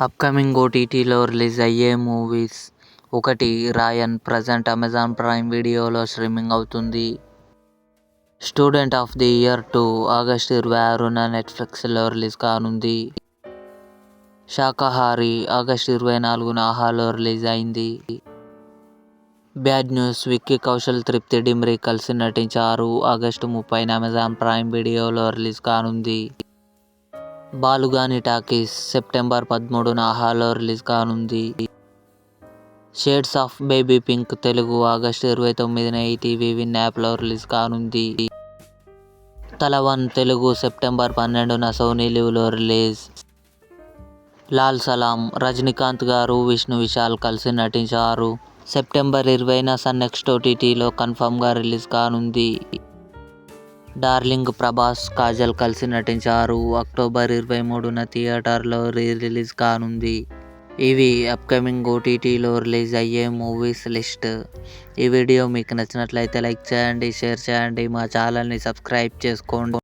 Upcoming ఓటీటీలో release అయ్యే movies: 1. Raayan present Amazon Prime వీడియోలో స్ట్రీమింగ్ అవుతుంది. Student of the year 2 August 26న నెట్ఫ్లిక్స్లో రిలీజ్ కానుంది. శాకాహారి ఆగస్టు 24న ఆహాలో రిలీజ్ అయింది. బ్యాడ్ న్యూస్ విక్కీ కౌశల్, తృప్తి డిమ్రీ కలిసి నటించారు. ఆగస్టు 30న అమెజాన్ ప్రైమ్ వీడియోలో రిలీజ్ కానుంది. బాలుగాని టాకీస్ సెప్టెంబర్ 13న ఆహాలో రిలీజ్ కానుంది. Shades of baby pink Telugu August 29న ఈటీవీ విన్ యాప్లో రిలీజ్ కానుంది. తల 1 తెలుగు సెప్టెంబర్ 12న సోనీ లివ్లో రిలీజ్. లాల్ సలాం రజనీకాంత్ గారు, విష్ణు విశాల్ కలిసి నటించారు. సెప్టెంబర్ 20న సన్ నెక్స్ట్ ఓటీటీలో కన్ఫర్మ్గా రిలీజ్ కానుంది. డార్లింగ్ ప్రభాస్, కాజల్ కలిసి నటించారు. అక్టోబర్ 23న థియేటర్లో రిలీజ్ కానుంది. ఇవి అప్కమింగ్ ఓటీటీలో రిలీజ్ అయ్యే మూవీస్ లిస్ట్. ఈ వీడియో మీకు నచ్చినట్లయితే లైక్ చేయండి, షేర్ చేయండి, మా ఛానల్ని సబ్స్క్రైబ్ చేసుకోండి.